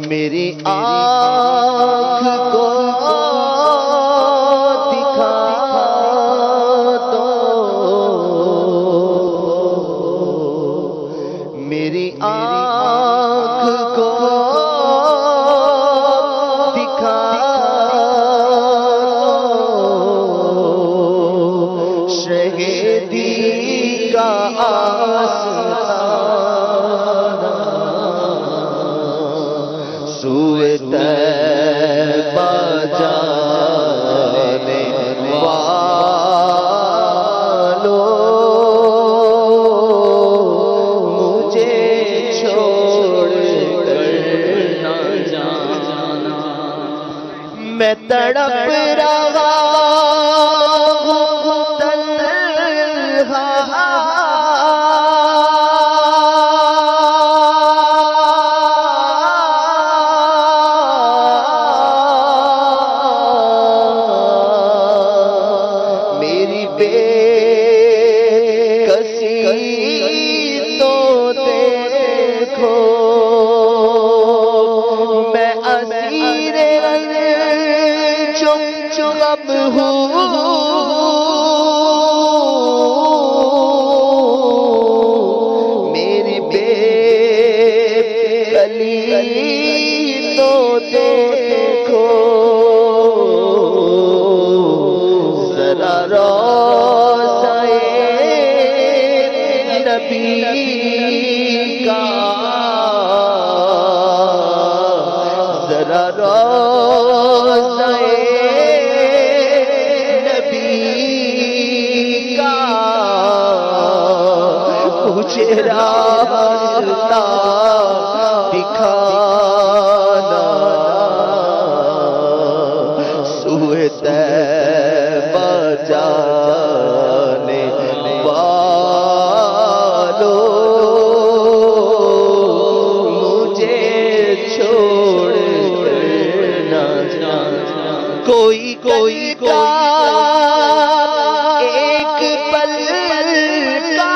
میری آنکھ کو دکھا دو، میری آنکھ کو دکھا دو، شہیدی کا سوئے طیبہ جانے والوں، مجھے چھوڑ کر نہ جانا، میں تڑپ رہا ہوں تنہا، میری بے کلی تو دیکھو، ذرا روضۂ نبی کا، ذرا روضۂ مجھے راستہ دکھانا، سوئے طیبہ جانے والوں، مجھے چھوڑ کر نہ جانا، کوئی کا ایک پل کا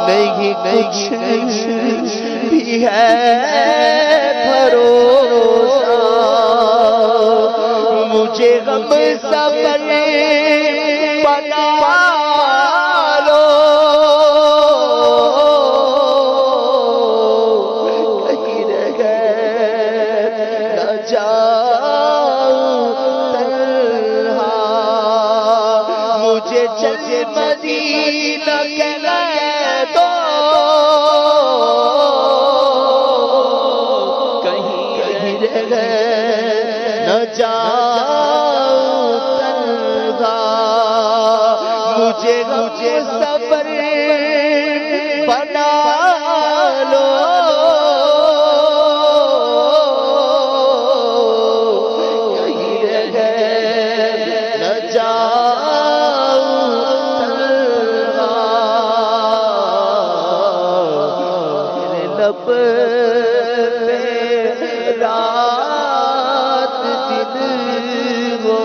نہیں کچھ بھی ہے بھروسہ، مجھے غم صبر بنا لو، کہیں رہ گئے نہ جاؤں تنہا، مجھے چل مدینہ کہنا دو، کہیں رہ گئے نہ جاؤں تنہا، مجھے صبر بنا لو، کہیں رہ گئے نہ جاؤں تنہا، میرے لب پہ رات دن ہو،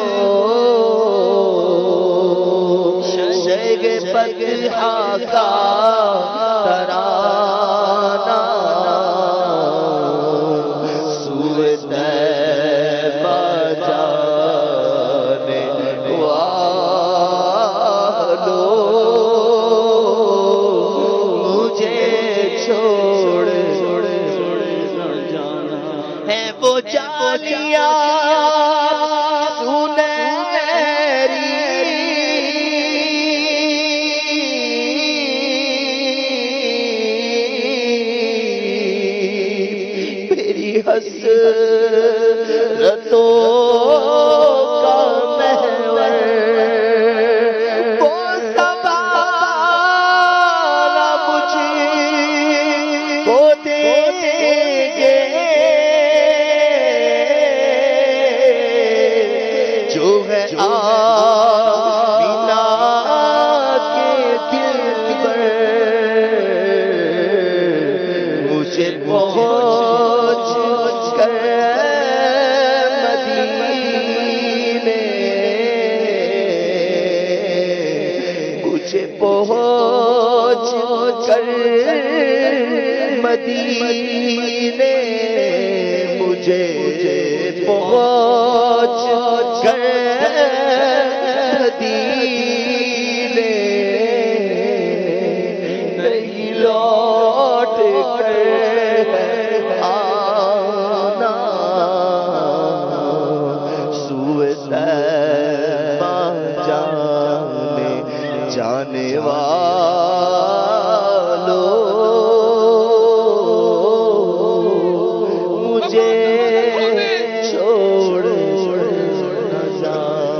شیخ بدحا کا ترانہ، سوئے طیبہ جانے والوں، مجھے چھوڑ نہ جانا، ہے وہ جانیا حسرتوں کا محور، وہ سنبھالا مجھے کو دیں گے، جو ہے آمینہ کے دل پر، مجھے پہنچ کر مدینے، مجھے پہنچ پہنچ کر مدینے مجھے پہنچ کر مدینے نہیں لوٹ کر آنا سوئے طیبہ جانے والوں مجھے چھوڑ نہ جانا.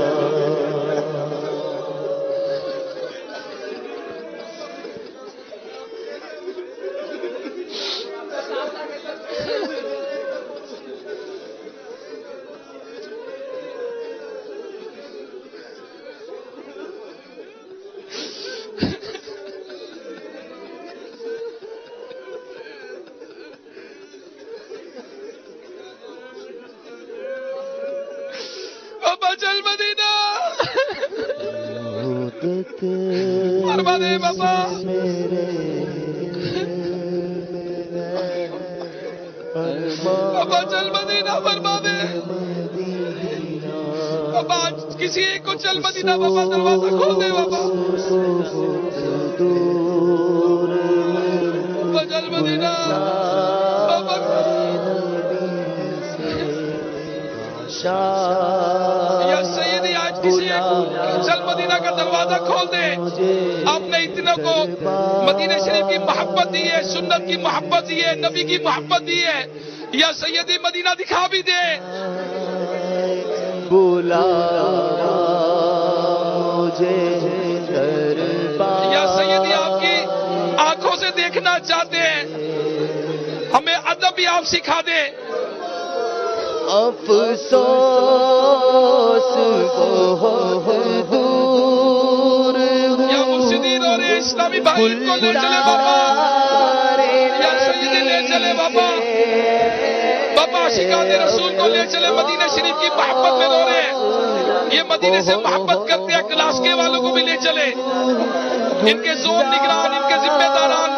بابا چل مدینہ فرما دے بابا. بابا چل مدینہ فرما دے بابا. کسی ایک کو چل مدینہ بابا دروازہ کھول دے بابا. بابا چل مدینہ بابا. یا سیدی آج کسی ایک چل مدینہ کا دروازہ کھول دے. آپ نے اتنوں کو مدینہ شریف کی محبت دی ہے, سنت کی محبت دی ہے, نبی کی محبت دی ہے. یا سیدی مدینہ دکھا بھی دے. بولا مجھے دربار. یا سیدی آپ کی آنکھوں سے دیکھنا چاہتے ہیں, ہمیں ادب بھی آپ سکھا دے. افسوس بہت دور یا مرشدین اور اسلامی بھائی کو لے چلے بابا. یا سیدی لے چلے بابا. بابا عاشقان رسول کو لے چلے. مدینہ شریف کی محبت میں رو رہے ہیں. یہ مدینے سے محبت کرتے ہیں. کلاس کے والوں کو بھی لے چلے. ان کے زور نگران, ان کے ذمہ داران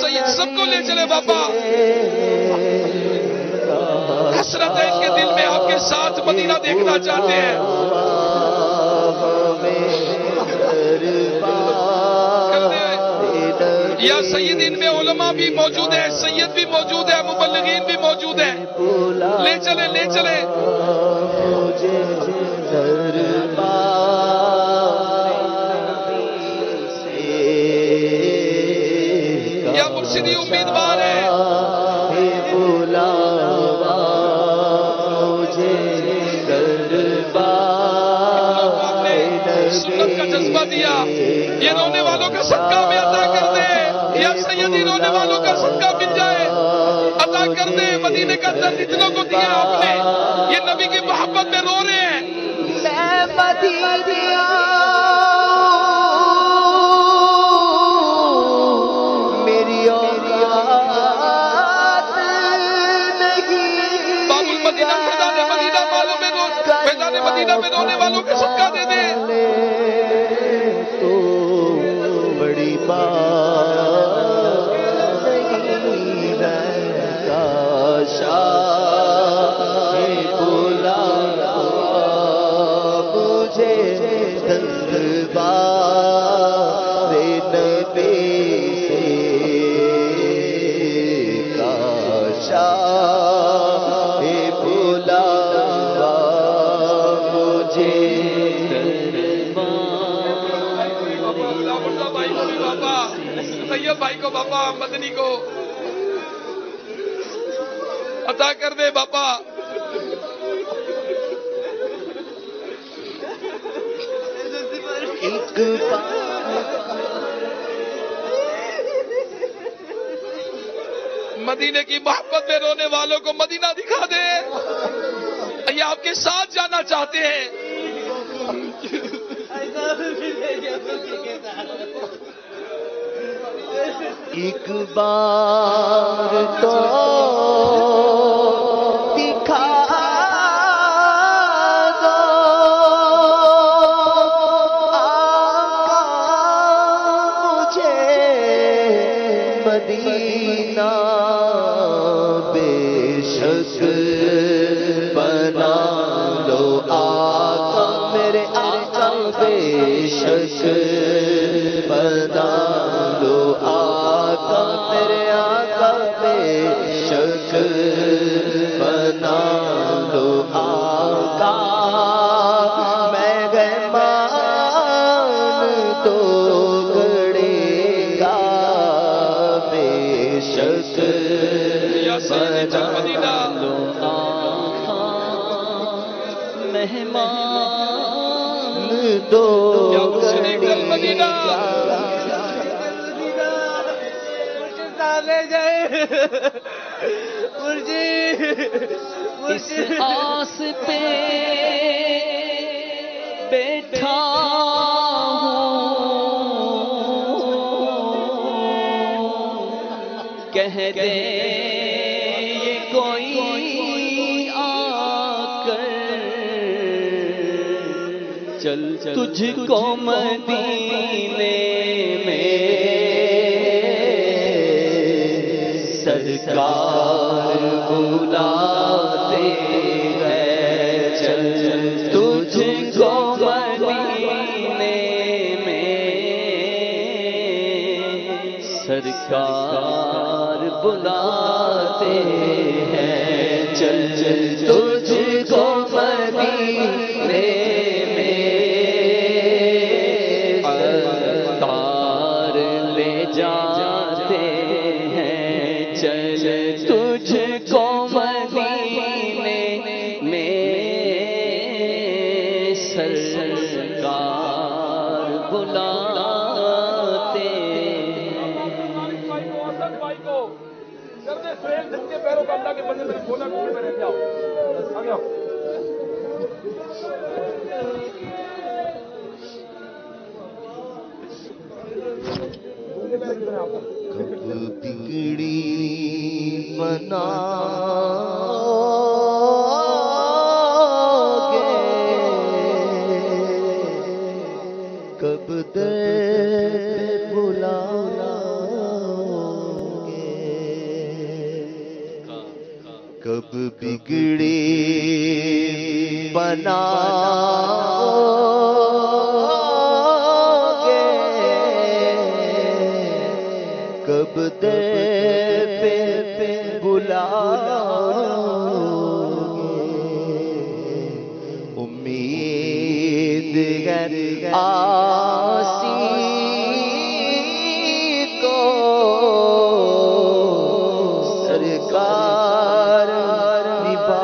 سید سب کو لے چلے بابا. حسرت ہے ان کے دل میں, آپ کے ساتھ مدینہ دیکھنا چاہتے ہیں. یا سید ان میں علماء بھی موجود ہیں, سید بھی موجود ہے, مبلغین بھی موجود ہیں. لے چلے لے چلے. یا مرشدی امیدوار ہے. سنت کا جذبہ دیا, یہ رونے والوں کا صدقہ میں عطا کر دے. یا سیدی رونے والوں کا صدقہ مل جائے, عطا کر دے. مدینے کا درد اتنوں کو دیا آپ نے, یہ نبی کی محبت میں رو رہے ہیں. میری اوقات نہیں. باب المدینہ فیضان مدینہ والوں میں فیضان مدینہ میں رونے والوں کا صدقہ دے دے. تو بڑی بات نہیں رہتا شاہ بولا مجھے دربار نبی کا شاہ بولا مجھے. طیب بھائی کو بابا, مدنی کو عطا کر دے بابا. ایک مدینے کی محبت میں رونے والوں کو مدینہ دکھا دے. یہ آپ کے ساتھ جانا چاہتے ہیں. ایک بار تو دکھا دو آقا مجھے مدینہ بے شک بنا لو آقا میرے آقا بے شک بنا لو آقا میرے آقا بے شک بنا لو آقا میں گئے مان تو گڑے گا بے شک یا سیدی چل مدینہ لو آقا مہمان دو یا حسینی چل مدینہ اس آس پہ بیٹھا ہوں کہہ دے یہ کوئی آ کر چل تجھ کو مدینے میں سرکار بلاتے ہیں چل تجھ کو مدینے میں سرکار بلاتے ہیں چل تجھ کو مدینے میں سرکار لے جاتے ہیں چل تجھ کو مدینے میں سرکار بلاتے بھائی کو کر دے سہیل جن کے پیروں کا اللہ کے بندے میں کھولا کھول میں رہ جاؤ آگے آؤ کب بگڑی بنا گے کب در بلا گے کب بگڑی بنا کب دے پہ بلا امید ہے آسی کو سرکار نبھاؤگے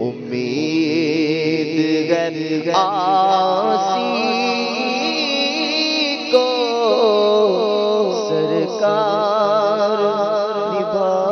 امید ہے آسی کو سرکار نبھاؤگے